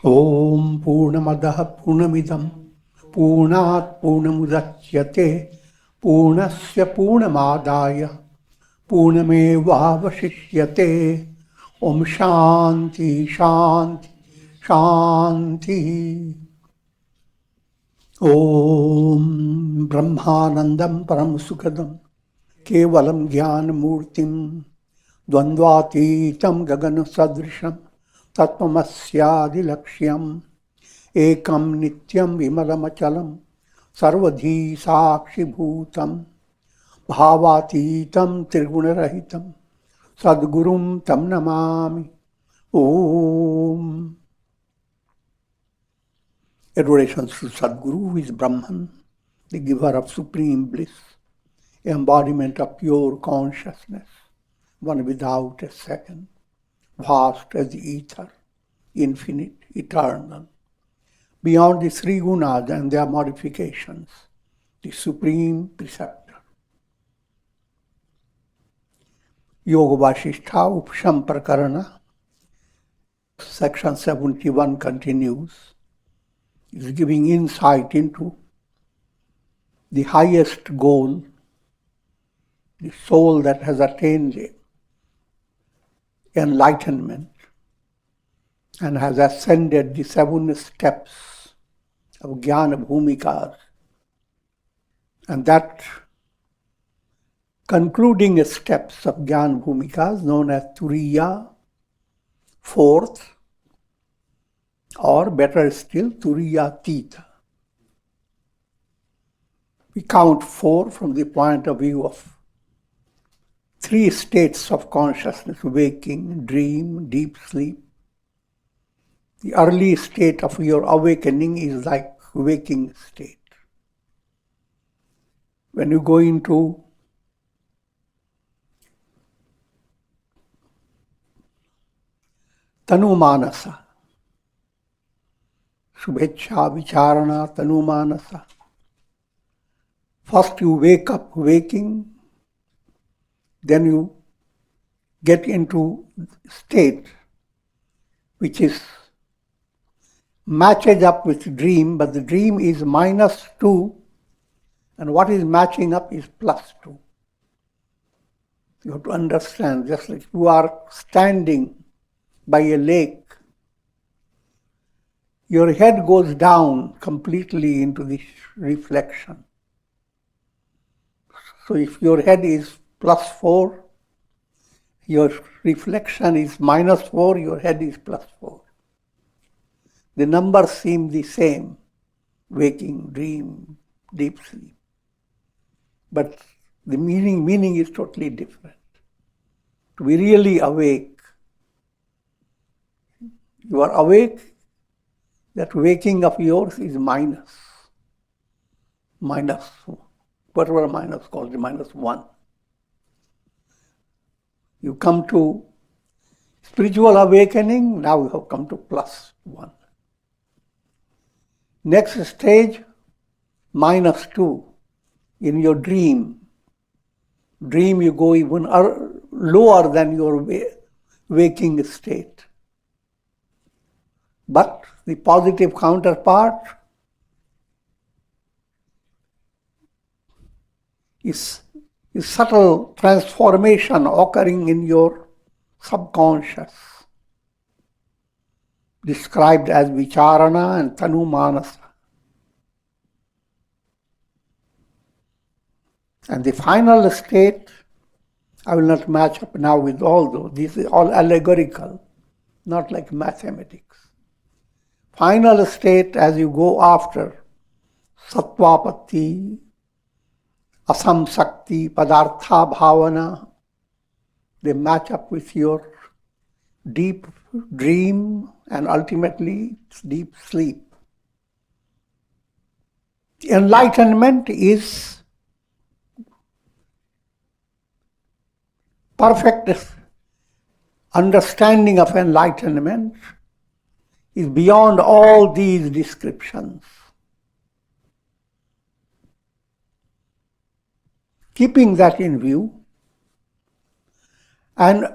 Om Purnamadaha Purnamidam Purnat Purnamudachyate Purnasya Purnamadaya Purnamevavashishyate. Om Shanti Shanti Shanti. Om Brahmanandam Paramsukadam Kevalam Jnanamurtim Dvandvatitam Gagana Sadrisham Tattvamasyadi Lakshyam Ekam Nityam Vimalamachalam Sarvadhi Sakshi Bhutam Bhavatitam Trigunarahitam Sadgurum Tam Namami. Om. Adoration to Sadguru, who is Brahman, the giver of supreme bliss, embodiment of pure consciousness, one without a second, vast as the ether, infinite, eternal, beyond the three gunas and their modifications, the supreme preceptor. Yoga Vasistha, Upashama Prakarana, section 71 continues, is giving insight into the highest goal, the soul that has attained the enlightenment and has ascended the 7 steps of Jnana Bhumikas. And that concluding steps of Jnana Bhumikas, known as Turiya, 4th, or better still, Turiya Tita. We count 4 from the point of view of 3 states of consciousness: waking, dream, deep sleep. The early state of your awakening is like waking state. When you go into Tanumanasa, Shubhecha Vicharana Tanumanasa, first you wake up waking, then you get into state which is matches up with dream, but the dream is -2 and what is matching up is +2. You have to understand, just like you are standing by a lake, your head goes down completely into this reflection. So if your head is +4, your reflection is -4, your head is +4. The numbers seem the same, waking, dream, deep sleep. But the meaning is totally different. To be really awake, you are awake, that waking of yours is minus, whatever minus called, -1. You come to spiritual awakening, now you have come to +1. Next stage, -2. In your dream you go even lower than your waking state. But the positive counterpart is subtle transformation occurring in your subconscious, described as Vicharana and Tanumanasa. And the final state, I will not match up now with all those, this is all allegorical, not like mathematics. Final state, as you go after Sattvapatti, Asamsakti, Padartha Bhavana, they match up with your deep dream and ultimately deep sleep. Enlightenment is perfect understanding of enlightenment is beyond all these descriptions. Keeping that in view, and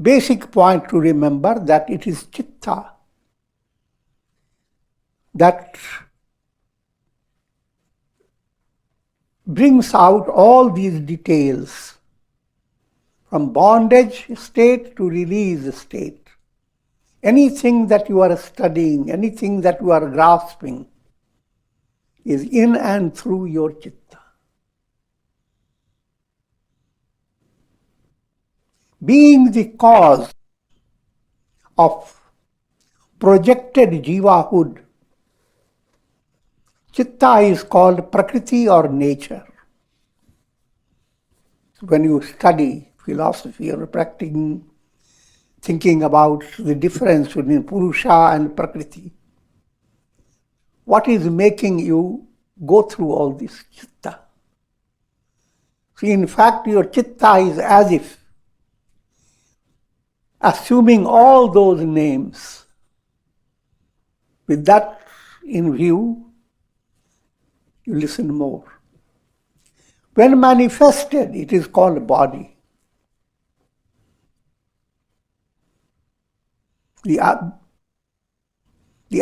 basic point to remember that it is Chitta that brings out all these details from bondage state to release state. Anything that you are studying, anything that you are grasping is in and through your Chitta. Being the cause of projected jivahood, Chitta is called Prakriti or nature. When you study philosophy or practicing, thinking about the difference between Purusha and Prakriti, what is making you go through all this Chitta? See, in fact, your Chitta is as if assuming all those names. With that in view, you listen more. When manifested, it is called body. The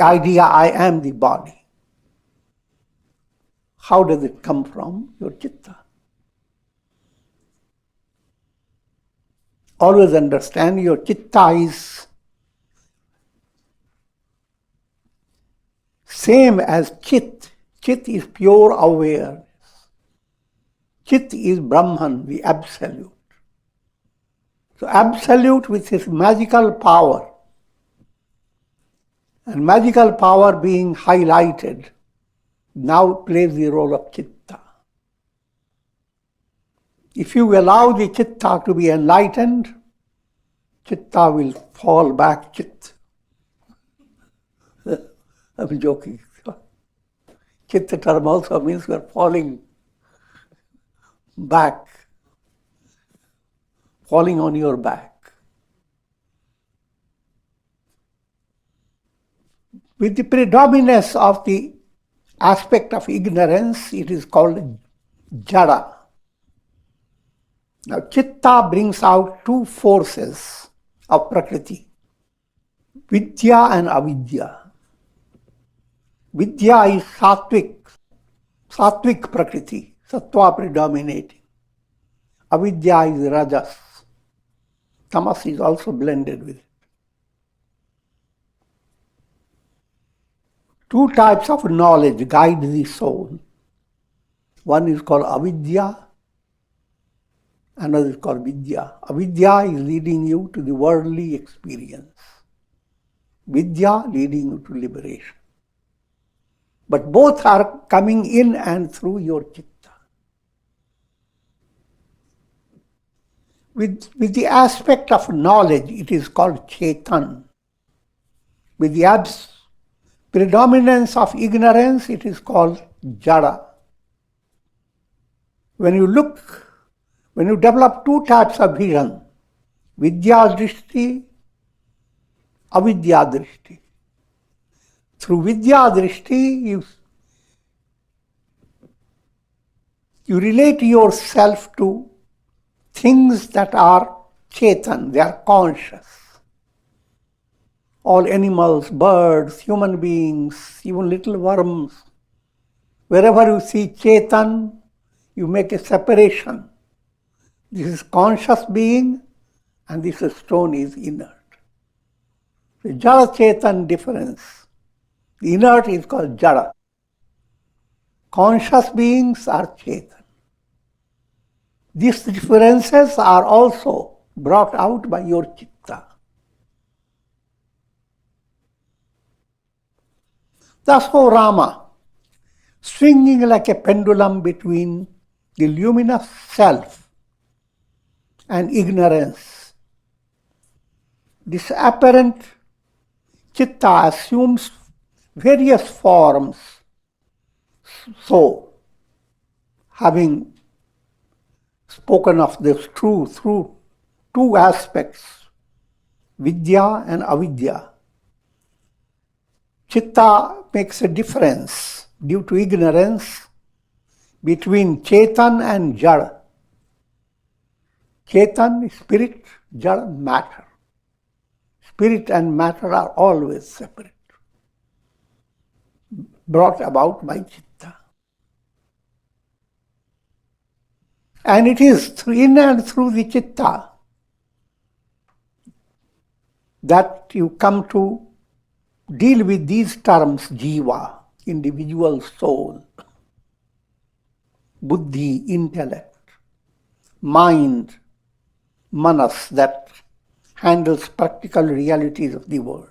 idea, I am the body. How does it come from? Your Chitta. Always understand your Chitta is same as Chit. Chit is pure awareness. Chit is Brahman, the Absolute. So Absolute with his magical power, and magical power being highlighted, now plays the role of Chitta. If you allow the Chitta to be enlightened, Chitta will fall back. I'm joking. Chitta term also means we are falling back, falling on your back. With the predominance of the aspect of ignorance, it is called jada. Now, Chitta brings out two forces of Prakriti, vidya and avidya. Vidya is sattvic Prakriti, sattva predominating. Avidya is rajas. Tamas is also blended with it. Two types of knowledge guide the soul. One is called avidya, another is called vidya. Avidya is leading you to the worldly experience. Vidya leading you to liberation. But both are coming in and through your Chitta. With the aspect of knowledge, it is called Chetan. With the predominance of ignorance, it is called Jada. When you develop two types of vision, Vidya Drishti, Avidya Drishti. Through Vidya Drishti, you relate yourself to things that are Chetan, they are conscious. All animals, birds, human beings, even little worms. Wherever you see Chetan, you make a separation. This is conscious being and this stone is inert. The Jada Chetan difference. The inert is called Jada. Conscious beings are Chetan. These differences are also brought out by your Chitta. Thus, O Rama, swinging like a pendulum between the luminous self and ignorance, this apparent Chitta assumes various forms. So, having spoken of this through two aspects, Vidya and Avidya, Chitta makes a difference due to ignorance between Chetan and Jada. Chetan is spirit, Jada matter. Spirit and matter are always separate. brought about by Chitta. And it is in and through the Chitta that you come to deal with these terms: jiva, individual soul; buddhi, intellect; mind, manas, that handles practical realities of the world.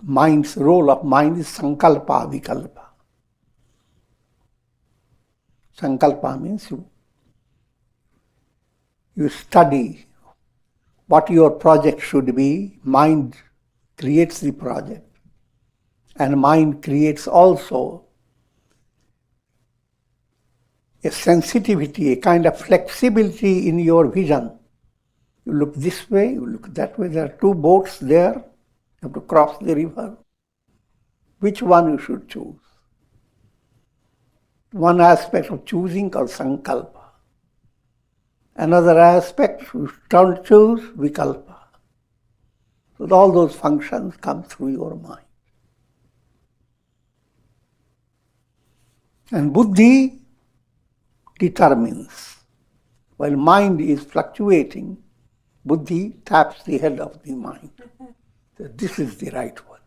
Mind's role of mind is sankalpa, vikalpa. Sankalpa means you study what your project should be. Mind creates the project. And mind creates also a sensitivity, a kind of flexibility in your vision. You look this way, you look that way. There are two boats there. You have to cross the river. Which one you should choose? One aspect of choosing called sankalpa. Another aspect you don't choose, vikalpa. So all those functions come through your mind. And buddhi determines. While mind is fluctuating, buddhi taps the head of the mind. So this is the right one.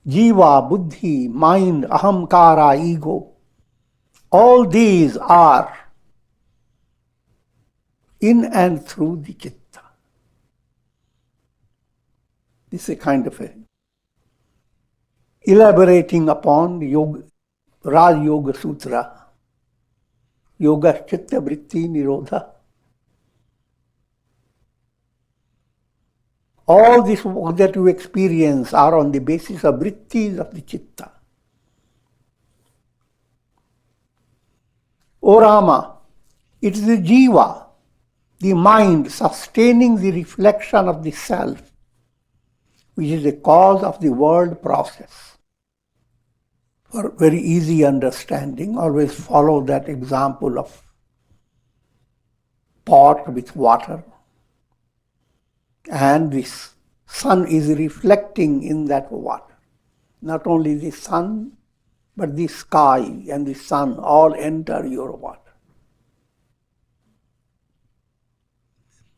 Jiva, buddhi, mind, ahamkara, ego, all these are in and through the Chitta. This is a kind of elaborating upon the Raj Yoga Sutra, Yoga Chitta Vritti Nirodha. All this that you experience are on the basis of vrittis of the Chitta. O Rama, it is the jiva, the mind sustaining the reflection of the self, which is the cause of the world process. For very easy understanding, always follow that example of pot with water. And the sun is reflecting in that water. Not only the sun, but the sky and the sun all enter your water.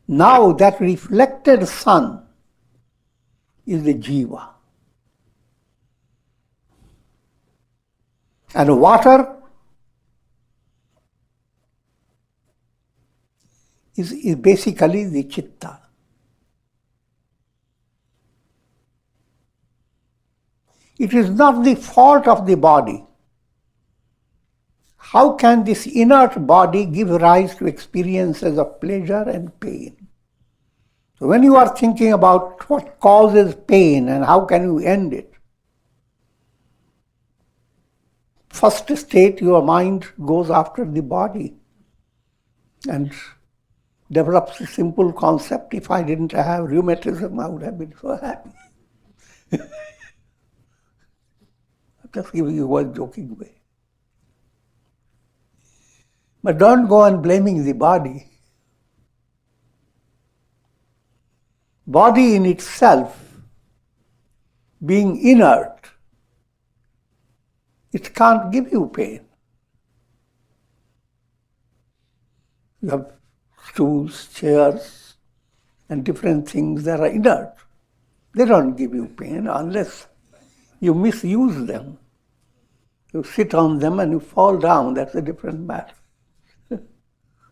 Now that reflected sun is the jiva. And water is basically the Chitta. It is not the fault of the body. How can this inert body give rise to experiences of pleasure and pain? So when you are thinking about what causes pain and how can you end it, first state your mind goes after the body and develops a simple concept: if I didn't have rheumatism, I would have been so happy. Just giving you one joking way. But don't go on blaming the body. Body in itself, being inert, it can't give you pain. You have stools, chairs, and different things that are inert. They don't give you pain unless you misuse them. You sit on them and you fall down, that's a different matter.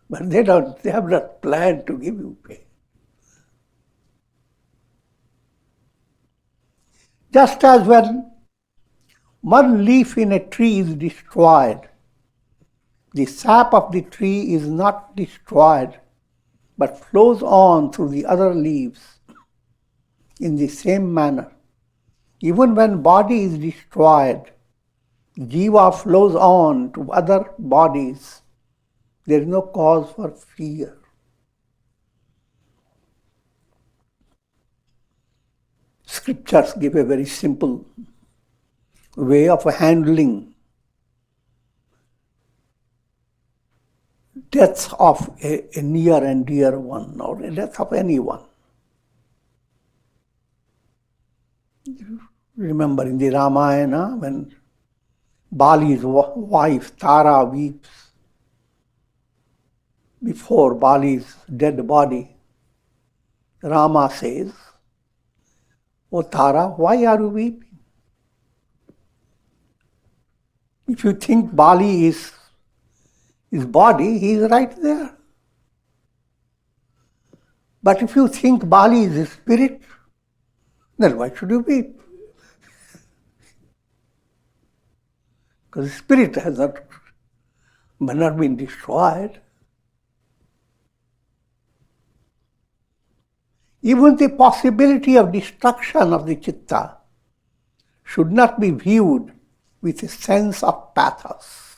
But they have not planned to give you pain. Just as when one leaf in a tree is destroyed, the sap of the tree is not destroyed, but flows on through the other leaves. In the same manner, even when body is destroyed, jiva flows on to other bodies. There is no cause for fear. Scriptures give a very simple way of handling death of a near and dear one, or a death of anyone. Remember in the Ramayana when Bali's wife Tara weeps before Bali's dead body, Rama says, "Oh Tara, why are you weeping? If you think Bali is his body, he is right there. But if you think Bali is his spirit, then why should you weep? Because the spirit has not been destroyed. Even the possibility of destruction of the Chitta should not be viewed with a sense of pathos.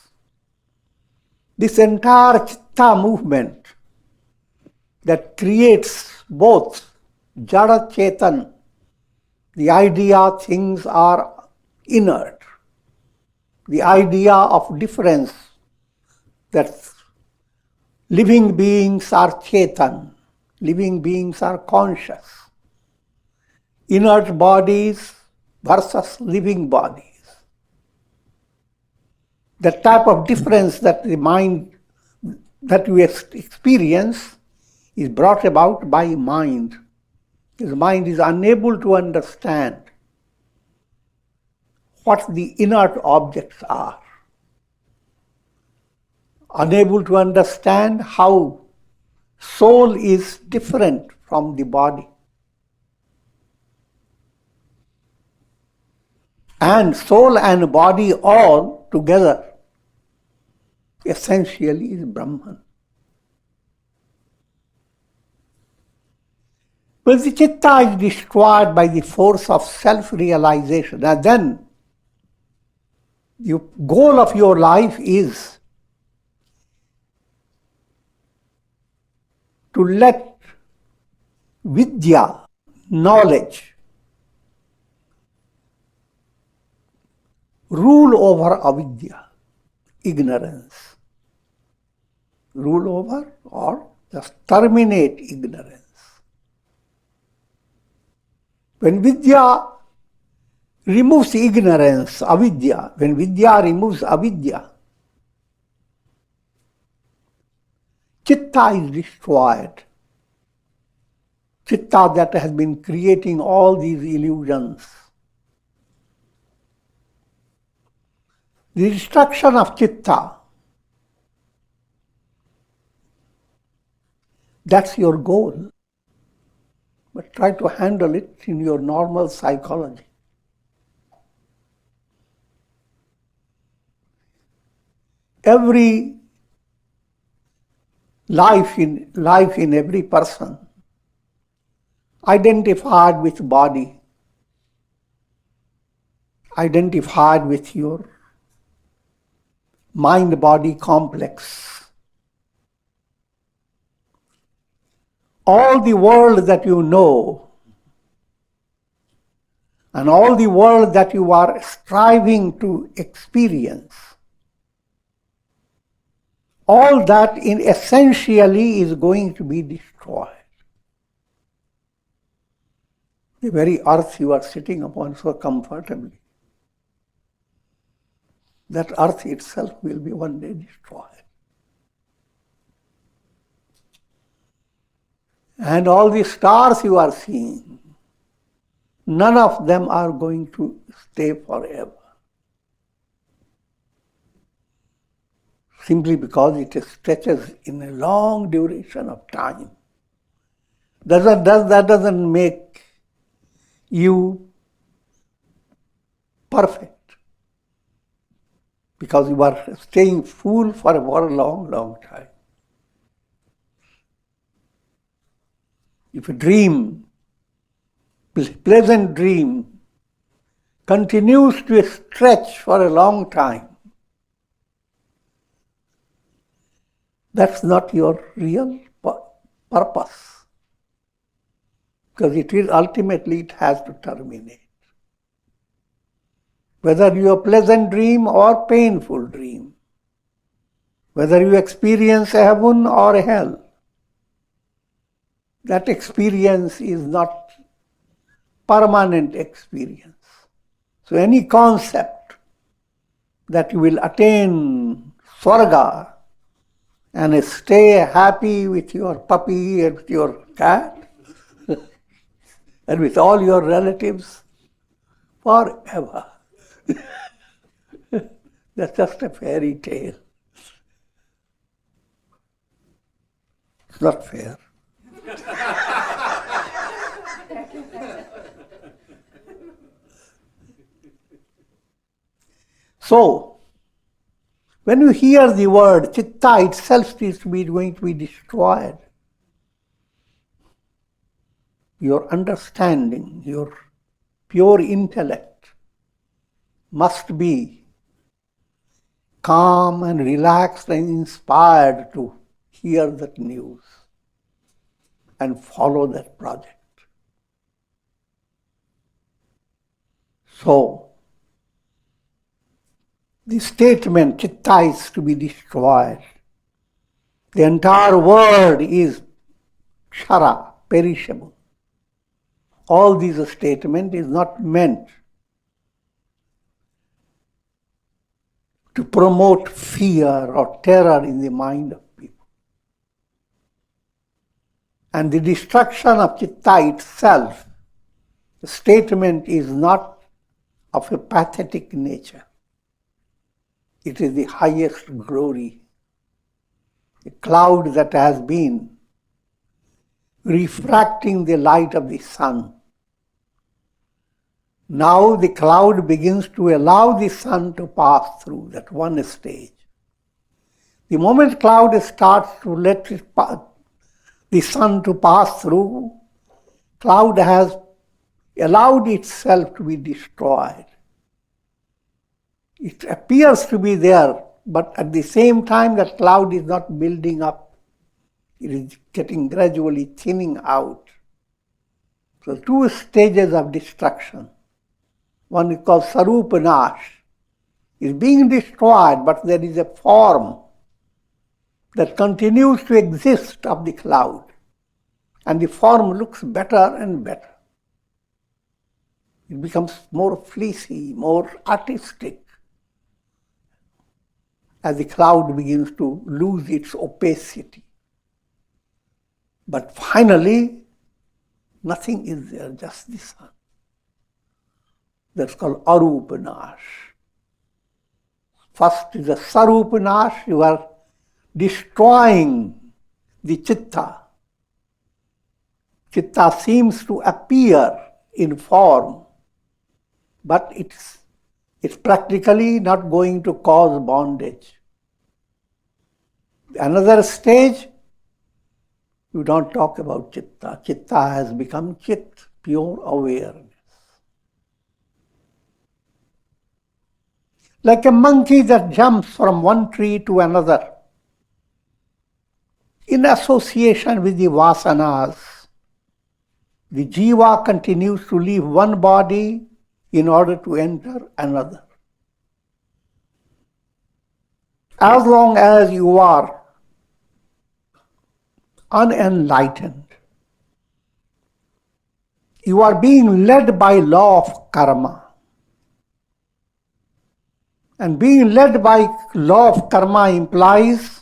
This entire Chitta movement that creates both Jada Chetan, the idea things are inert, the idea of difference, that living beings are Chetan, living beings are conscious, inert bodies versus living bodies. The type of difference that the mind, that we experience, is brought about by mind. His mind is unable to understand what the inert objects are, unable to understand how soul is different from the body. And soul and body all together essentially is Brahman. When the Chitta is destroyed by the force of self-realization, and then the goal of your life is to let vidya, knowledge, rule over avidya, ignorance. Rule over or just terminate ignorance. When vidya removes ignorance, avidya, when vidya removes avidya, Chitta is destroyed. Chitta that has been creating all these illusions. The destruction of Chitta, that's your goal. But try to handle it in your normal psychology. Every life in every person identified with body, identified with your mind-body complex. All the world that you know and all the world that you are striving to experience, all that in essentially is going to be destroyed. The very earth you are sitting upon so comfortably, that earth itself will be one day destroyed. And all the stars you are seeing, none of them are going to stay forever. Simply because it stretches in a long duration of time. That doesn't make you perfect, because you are staying full for a very long, long time. If a dream, pleasant dream, continues to stretch for a long time, that's not your real purpose. Because ultimately it has to terminate. Whether you have a pleasant dream or painful dream, whether you experience a heaven or a hell, that experience is not permanent experience. So any concept that you will attain Swarga and stay happy with your puppy and with your cat and with all your relatives forever. That's just a fairy tale. It's not fair. So, when you hear the word Chitta itself is going to be destroyed, your understanding, your pure intellect must be calm and relaxed and inspired to hear that news and follow that project. So, the statement, Chitta is to be destroyed. The entire world is kshara, perishable. All these statement is not meant to promote fear or terror in the mind of people. And the destruction of Chitta itself, the statement is not of a pathetic nature. It is the highest glory. A cloud that has been refracting the light of the sun. Now the cloud begins to allow the sun to pass through that one stage. The moment cloud starts to let the sun to pass through, cloud has allowed itself to be destroyed. It appears to be there, but at the same time that cloud is not building up. It is getting gradually thinning out. So two stages of destruction. One is called Sarupanash. It's being destroyed, but there is a form that continues to exist of the cloud. And the form looks better and better. It becomes more fleecy, more artistic, as the cloud begins to lose its opacity. But finally, nothing is there, just the sun. That's called Arupanash. First is the Sarupanash, you are destroying the Chitta. Chitta seems to appear in form, but it's practically not going to cause bondage. Another stage, you don't talk about Chitta. Chitta has become Chit, pure awareness. Like a monkey that jumps from one tree to another, in association with the vasanas, the jiva continues to leave one body in order to enter another. As long as you are unenlightened, you are being led by law of karma. And being led by law of karma implies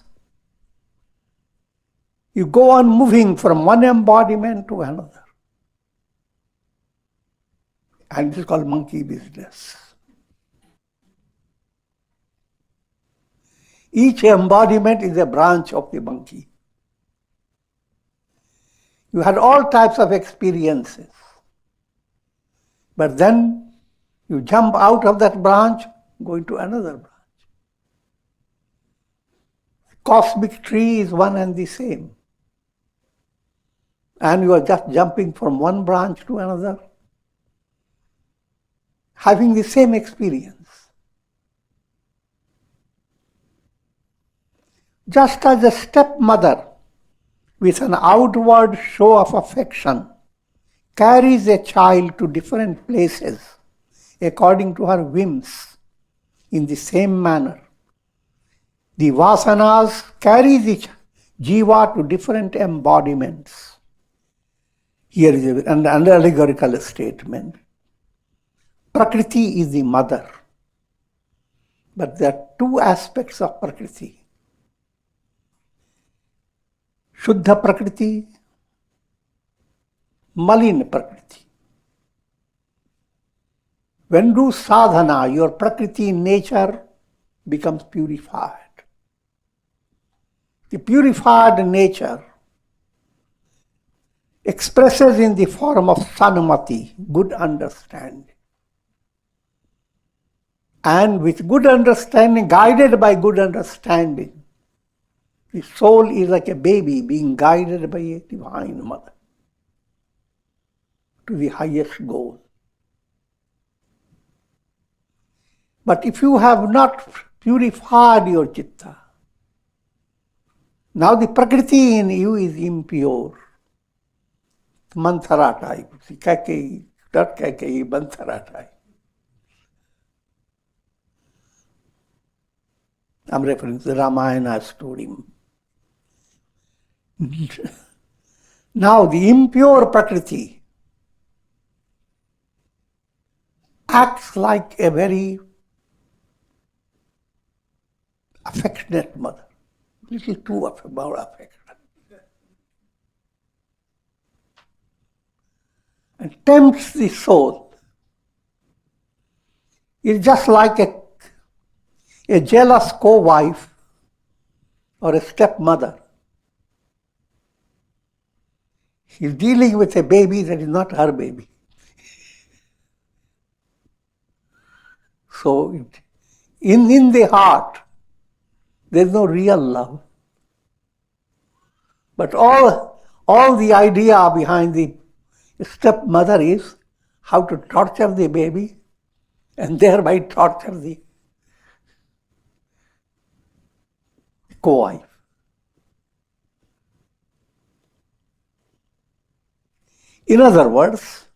you go on moving from one embodiment to another. And this is called monkey business. Each embodiment is a branch of the monkey. You had all types of experiences. But then you jump out of that branch, go into another branch. Cosmic tree is one and the same. And you are just jumping from one branch to another, having the same experience. Just as a stepmother with an outward show of affection carries a child to different places according to her whims, in the same manner, the vasanas carry the jiva to different embodiments. Here is an allegorical statement. Prakriti is the mother. But there are two aspects of Prakriti. Shuddha Prakriti, Malin Prakriti. When you do sadhana, your Prakriti nature becomes purified. The purified nature expresses in the form of sanmati, good understanding. And with good understanding, guided by good understanding, the soul is like a baby being guided by a divine mother to the highest goal. But if you have not purified your Chitta, now the Prakriti in you is impure. Manthara type. Not Kaikei, Manthara type. I'm referring to the Ramayana story. Now the impure Prakriti acts like a very affectionate mother, little too about affection, and tempts the soul. It's just like a jealous co-wife or a stepmother. She's dealing with a baby that is not her baby. So in the heart, there's no real love. But all the idea behind the stepmother is how to torture the baby and thereby torture the co-wife. In other words,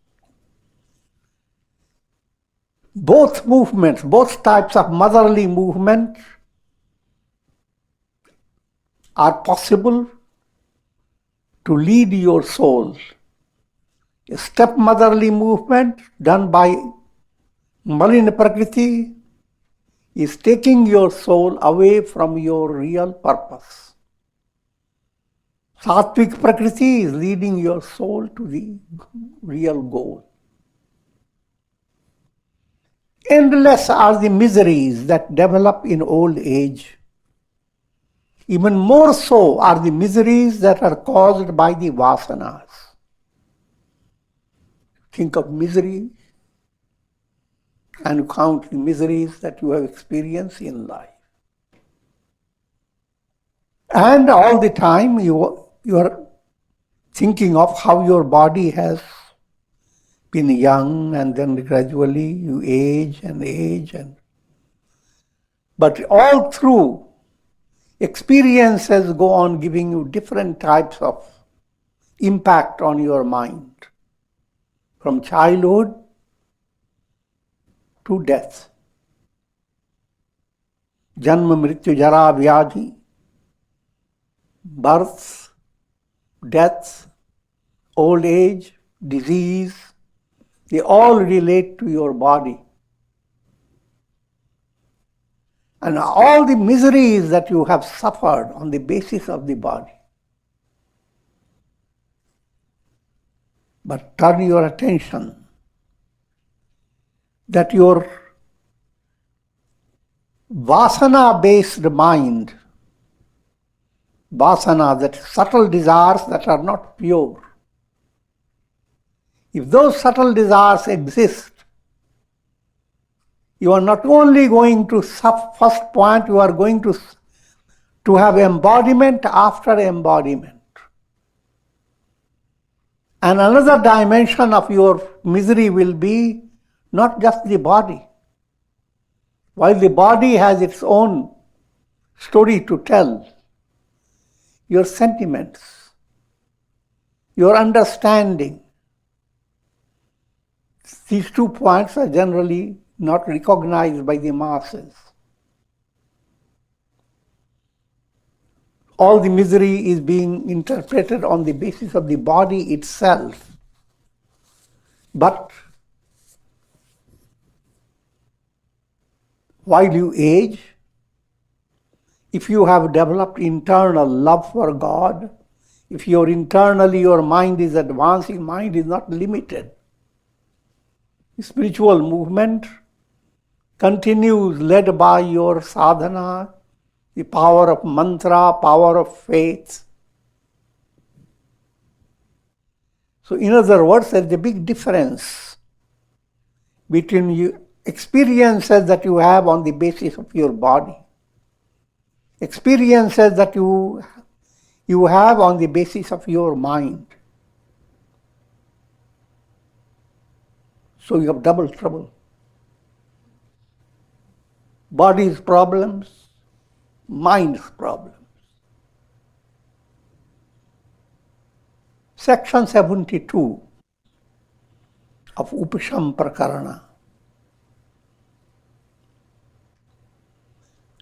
both movements, both types of motherly movement are possible to lead your soul. A stepmotherly movement done by Malin Prakriti is taking your soul away from your real purpose. Sattvic Prakriti is leading your soul to the real goal. Endless are the miseries that develop in old age. Even more so are the miseries that are caused by the vasanas. Think of misery and count the miseries that you have experienced in life. And all the time you are thinking of how your body has been young and then gradually you age. But all through, experiences go on giving you different types of impact on your mind. From childhood to death. Janma, Mrityu, Jara, Vyadhi, birth, death, old age, disease, they all relate to your body. And all the miseries that you have suffered on the basis of the body. But turn your attention that your vasana-based mind, vasana, that subtle desires that are not pure, if those subtle desires exist, you are not only going to, first point, you are going to have embodiment after embodiment. And another dimension of your misery will be not just the body. While the body has its own story to tell, your sentiments, your understanding, these 2 points are generally not recognized by the masses. All the misery is being interpreted on the basis of the body itself. But while you age, if you have developed internal love for God, if internally your mind is advancing, mind is not limited. Spiritual movement continues led by your sadhana, the power of mantra, power of faith. So in other words, there is a big difference between experiences that you have on the basis of your body, experiences that you have on the basis of your mind. So you have double trouble. Body's problems, mind's problems. Section 72 of Upashama Prakarana.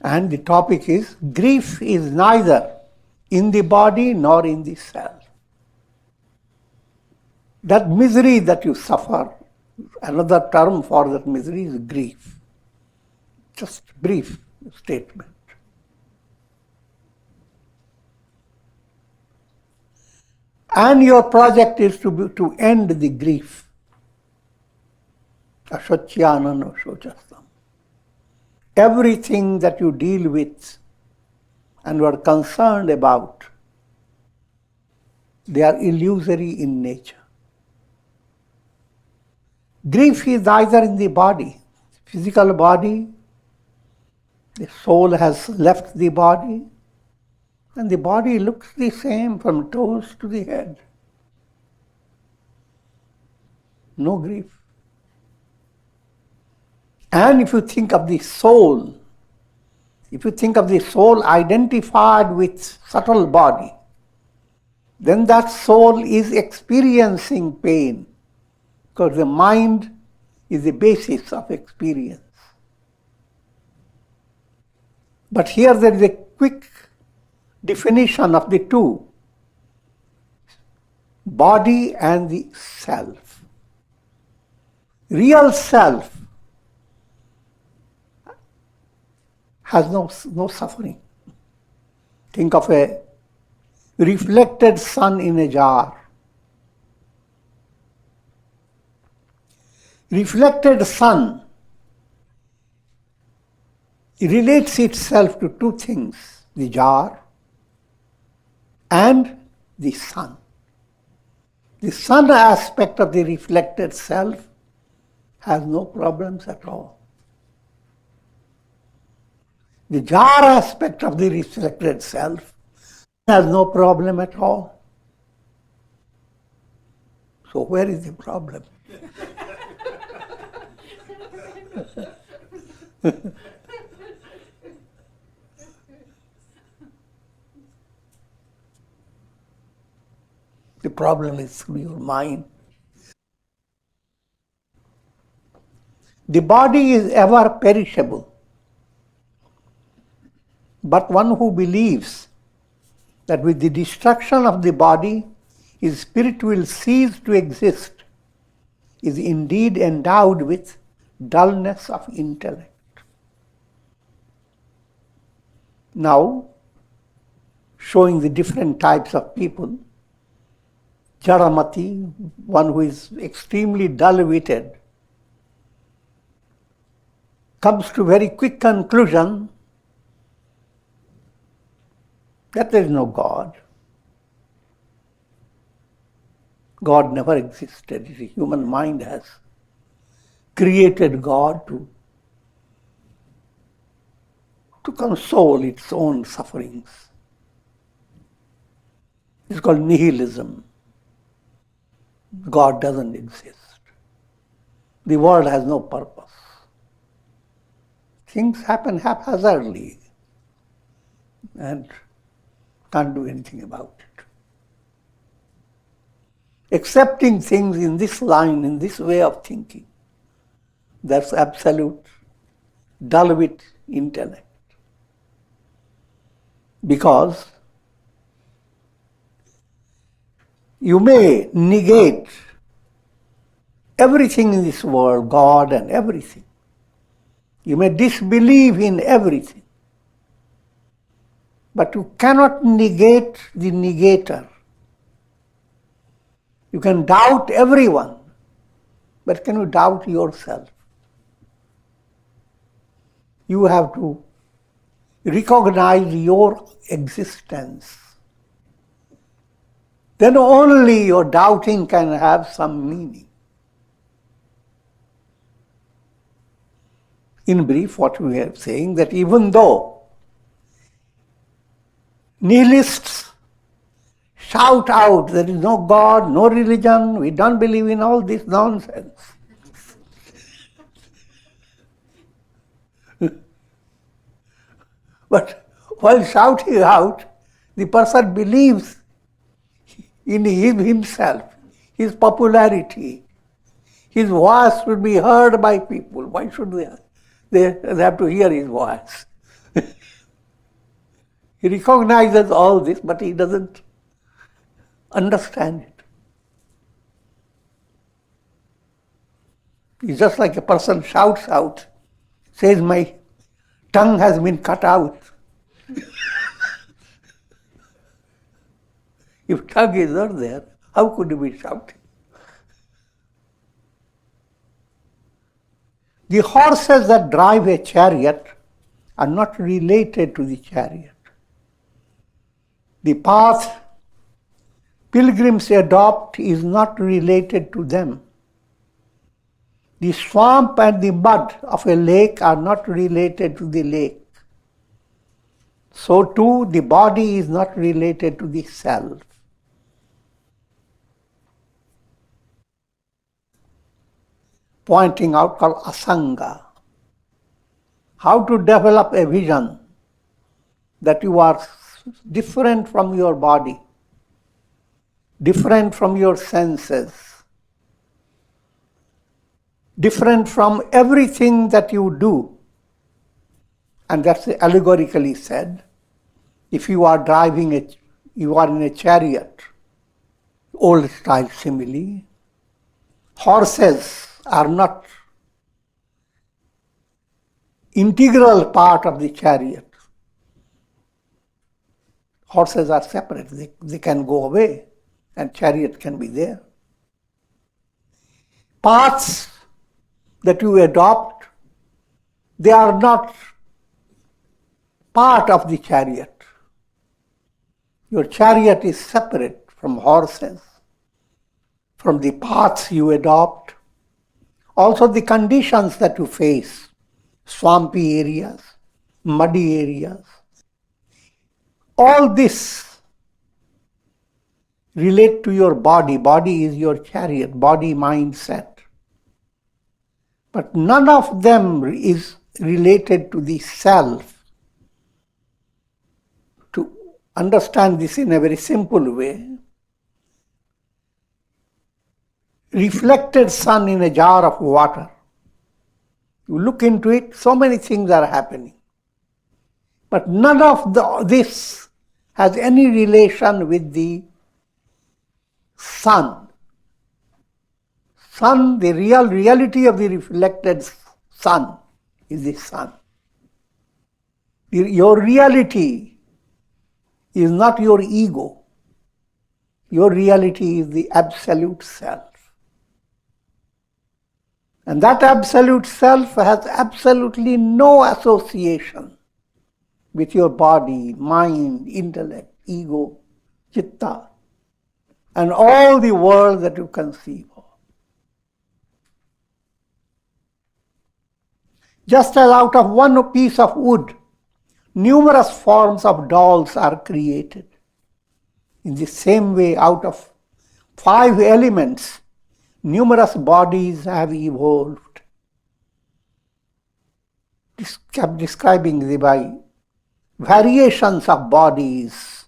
And the topic is, grief is neither in the body nor in the self. That misery that you suffer, another term for that misery is grief. Just brief statement. And your project is to end the grief. Ashotyanano shochastam. Everything that you deal with and you are concerned about, they are illusory in nature. Grief is either in the body, physical body, the soul has left the body, and the body looks the same from toes to the head. No grief. And if you think of the soul, identified with subtle body, then that soul is experiencing pain, because the mind is the basis of experience. But here there is a quick definition of the two, body and the self. Real self has no suffering. Think of a reflected sun in a jar. Reflected sun relates itself to two things, the jar and the sun. The sun aspect of the reflected self has no problems at all. The jar aspect of the reflected self has no problem at all. So where is the problem? The problem is through your mind. The body is ever perishable. But one who believes that with the destruction of the body, his spirit will cease to exist is indeed endowed with dullness of intellect. Now, showing the different types of people, Jaramati, one who is extremely dull-witted, comes to very quick conclusion that there is no God. God never existed. The human mind has created God to console its own sufferings. It's called nihilism. God doesn't exist. The world has no purpose. Things happen haphazardly and can't do anything about it. Accepting things in this line, in this way of thinking, that's absolute dull-wit intellect. Because you may negate everything in this world, God and everything, You may disbelieve in everything, but you cannot negate the negator. You can doubt everyone, but can you doubt yourself? You have to recognize your existence. Then only your doubting can have some meaning. In brief, what we are saying, that even though nihilists shout out, there is no God, no religion, we don't believe in all this nonsense. But while shouting out, the person believes in himself, his popularity. His voice should be heard by people. Why should they have to hear his voice? He recognizes all this, but he doesn't understand it. It's just like a person shouts out, says, my tongue has been cut out. If tongue is not there, how could you be shouting? The horses that drive a chariot are not related to the chariot. The path pilgrims adopt is not related to them. The swamp and the mud of a lake are not related to the lake. So too, the body is not related to the self. Pointing out called asanga. How to develop a vision that you are different from your body, different from your senses, different from everything that you do. And that's allegorically said. If you are you are in a chariot, old style simile, horses are not integral part of the chariot. Horses are separate. They can go away and chariot can be there. Paths that you adopt, they are not part of the chariot. Your chariot is separate from horses, from the paths you adopt, also the conditions that you face, swampy areas, muddy areas. All this relate to your body. Body is your chariot, body mindset. But none of them is related to the self. To understand this in a very simple way, reflected sun in a jar of water. You look into it, so many things are happening. But none of this has any relation with the sun. Sun, the reality of the reflected sun is the sun. Your reality is not your ego. Your reality is the absolute self. And that absolute self has absolutely no association with your body, mind, intellect, ego, chitta, and all the world that you conceive of. Just as out of one piece of wood, numerous forms of dolls are created. In the same way, out of 5 elements, numerous bodies have evolved. This kept describing by variations of bodies.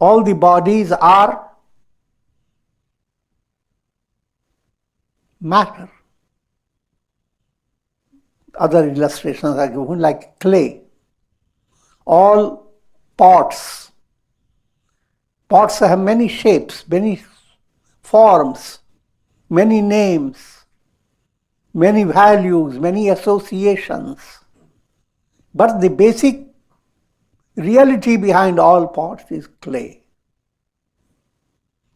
All the bodies are matter. Other illustrations are given like clay. All pots. Pots have many shapes, many forms, many names. many values, many associations. But the basic reality behind all pots is clay.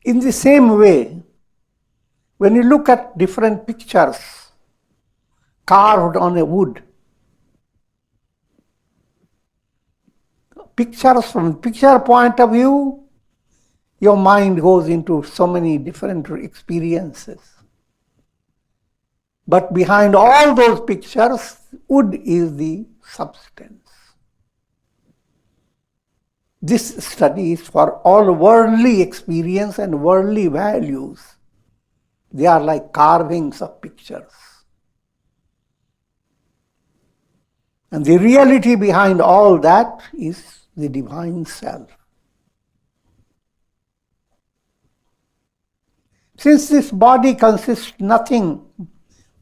In the same way, when you look at different pictures carved on a wood, pictures from picture point of view, your mind goes into so many different experiences. But behind all those pictures, wood is the substance. This study is for all worldly experience and worldly values. They are like carvings of pictures. And the reality behind all that is the divine self. Since this body consists nothing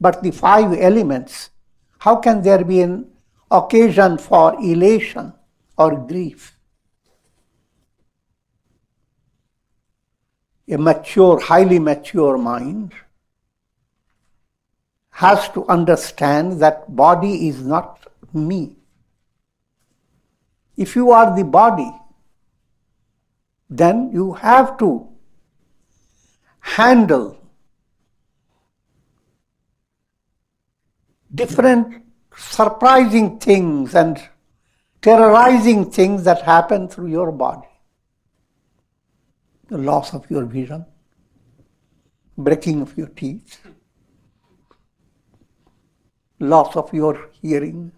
but the 5 elements, how can there be an occasion for elation or grief? A mature, highly mature mind has to understand that body is not me. If you are the body, then you have to handle different surprising things and terrorizing things that happen through your body. The loss of your vision, breaking of your teeth, loss of your hearing,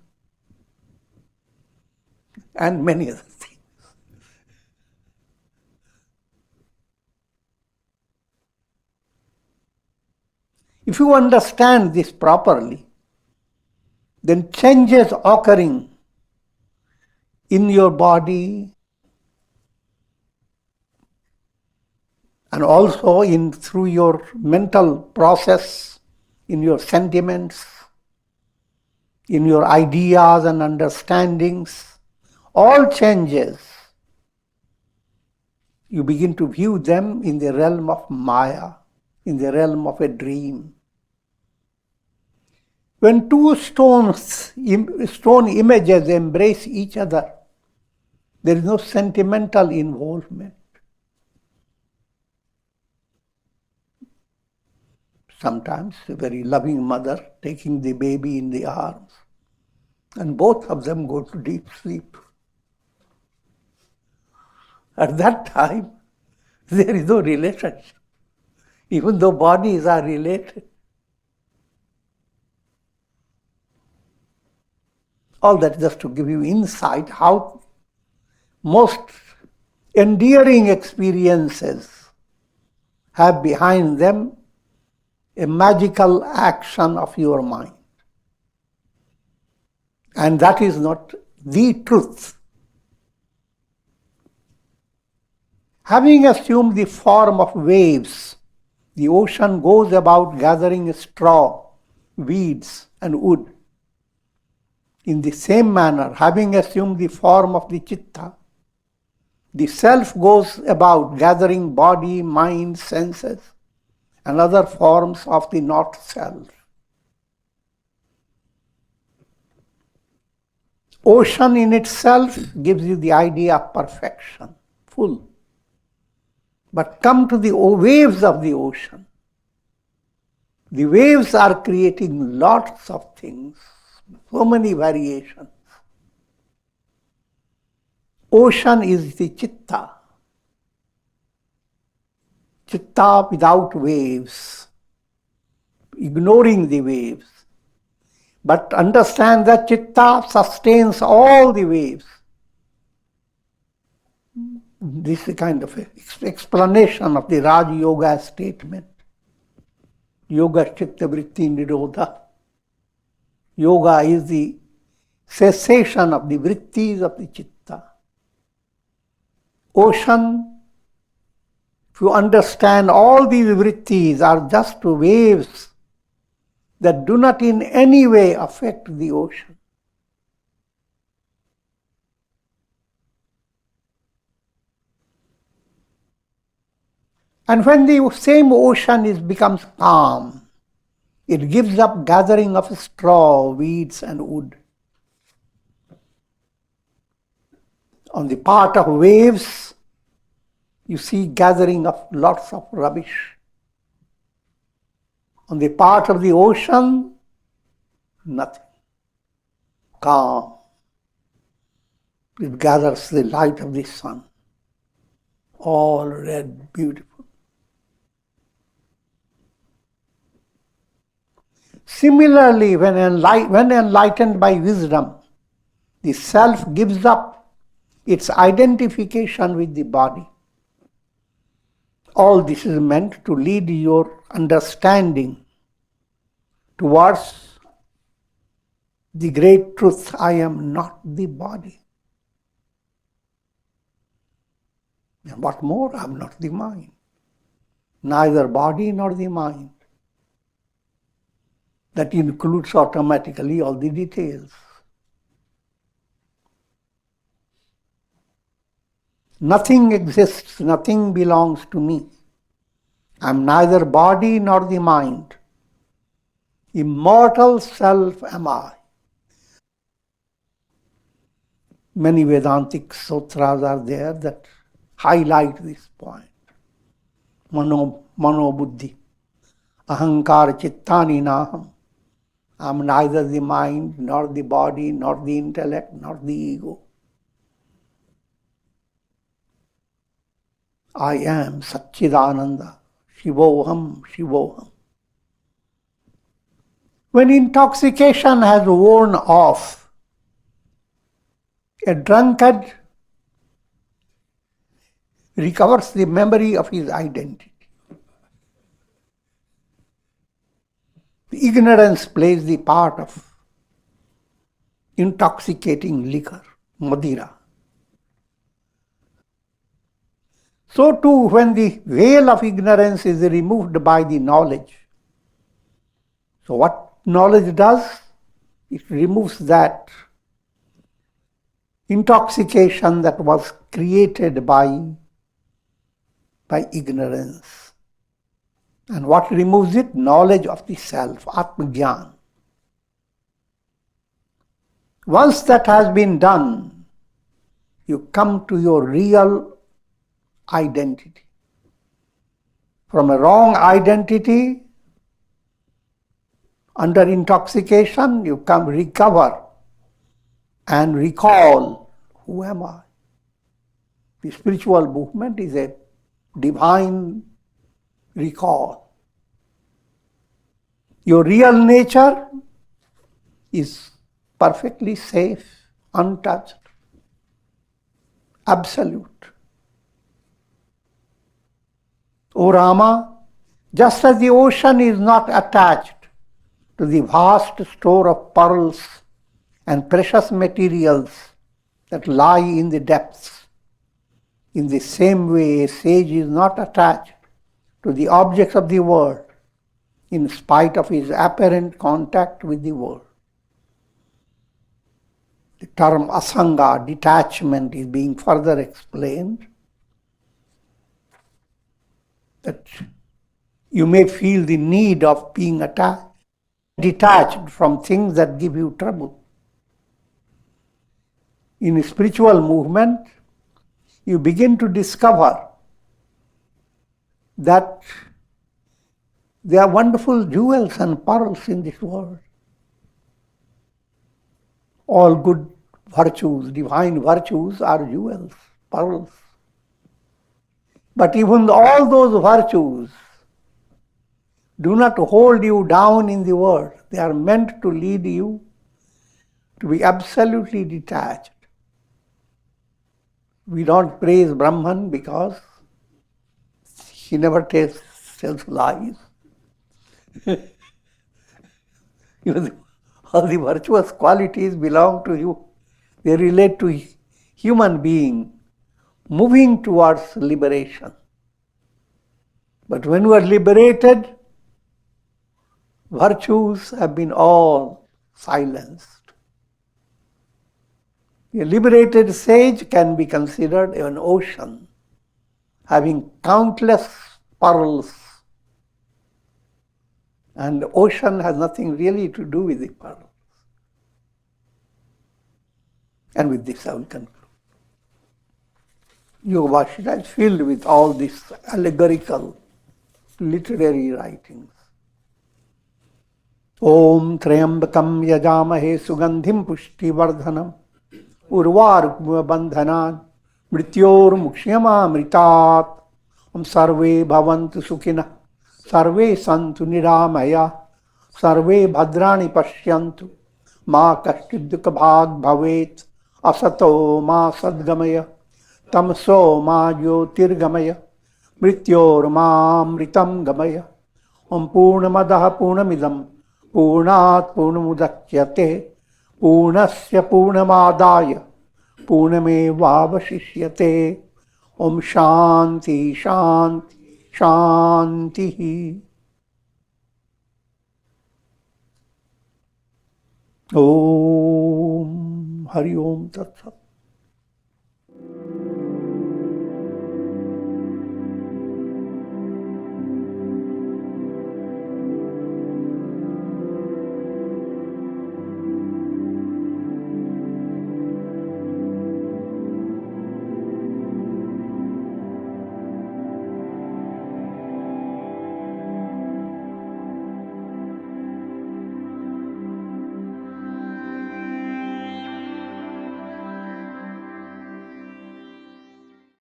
and many other things. If you understand this properly, then changes occurring in your body and also through your mental process, in your sentiments, in your ideas and understandings, all changes, you begin to view them in the realm of Maya, in the realm of a dream. When two stone images embrace each other, there is no sentimental involvement. Sometimes a very loving mother taking the baby in the arms, and both of them go to deep sleep. At that time, there is no relationship, even though bodies are related. All that just to give you insight how most endearing experiences have behind them a magical action of your mind. And that is not the truth. Having assumed the form of waves, the ocean goes about gathering straw, weeds, and wood. In the same manner, having assumed the form of the Chitta, the self goes about gathering body, mind, senses, and other forms of the not self. Ocean in itself gives you the idea of perfection, full. But come to the waves of the ocean. The waves are creating lots of things, so many variations. Ocean is the Chitta. Chitta without waves, ignoring the waves. But understand that Chitta sustains all the waves. This is a kind of explanation of the Raj Yoga statement. Yoga Chitta Vritti Nirodha. Yoga is the cessation of the vrittis of the Chitta. Ocean, if you understand, all these vrittis are just waves that do not in any way affect the ocean. And when the same ocean becomes calm, It gives up gathering of straw, weeds and wood. On the part of waves, you see gathering of lots of rubbish. On the part of the ocean, nothing. Calm. It gathers the light of the sun. All red, beautiful. Similarly, when enlightened by wisdom, the self gives up its identification with the body. All this is meant to lead your understanding towards the great truth, I am not the body. And what more? I am not the mind. Neither body nor the mind. That includes automatically all the details. Nothing exists, nothing belongs to me. I am neither body nor the mind. Immortal self am I. Many Vedantic sutras are there that highlight this point. Mano buddhi. Ahankara chittani naham. I am neither the mind, nor the body, nor the intellect, nor the ego. I am Satchidananda, Shivoham, Shivoham. When intoxication has worn off, a drunkard recovers the memory of his identity. The ignorance plays the part of intoxicating liquor, Madira. So too, when the veil of ignorance is removed by the knowledge, so what knowledge does? It removes that intoxication that was created by ignorance. And what removes it? Knowledge of the self, Atma-Gyan. Once that has been done, you come to your real identity. From a wrong identity, under intoxication, you come recover and recall, who am I? The spiritual movement is a divine recall. Your real nature is perfectly safe, untouched, absolute. O Rama, just as the ocean is not attached to the vast store of pearls and precious materials that lie in the depths, in the same way a sage is not attached to the objects of the world in spite of his apparent contact with the world. The term asanga, detachment, is being further explained. That you may feel the need of being detached from things that give you trouble. In a spiritual movement, you begin to discover that there are wonderful jewels and pearls in this world. All good virtues, divine virtues are jewels, pearls. But even all those virtues do not hold you down in the world. They are meant to lead you to be absolutely detached. We don't praise Brahman because he never tells lies. All the virtuous qualities belong to you. They relate to human being moving towards liberation. But when we are liberated, virtues have been all silenced. A liberated sage can be considered an ocean having countless pearls And the ocean has nothing really to do with the pearls. And with this I will conclude. Yoga Vasistha is filled with all these allegorical literary writings. Om Trayambakam Yajamahe Sugandhim Pushtivardhanam Urvarukma Bandhanan Mrityor Mukshiyama Mritat Om Sarve Bhavantu Sukhina Sarve Santu Niramaya Sarve Bhadrani Pashyantu Ma Kashtiddukha Bhag Bhavet Asato Ma Sadgamaya Tamso Ma Jyotirgamaya Mrityor Ma Mritam Gamaya Om Purnamadaha Purnamidam Purnat Purnamudachyate Purnasya Purnamadaya Purnamevavashishyate Om Shanti Shanti Shanti. Om Hari Om Tat Sat.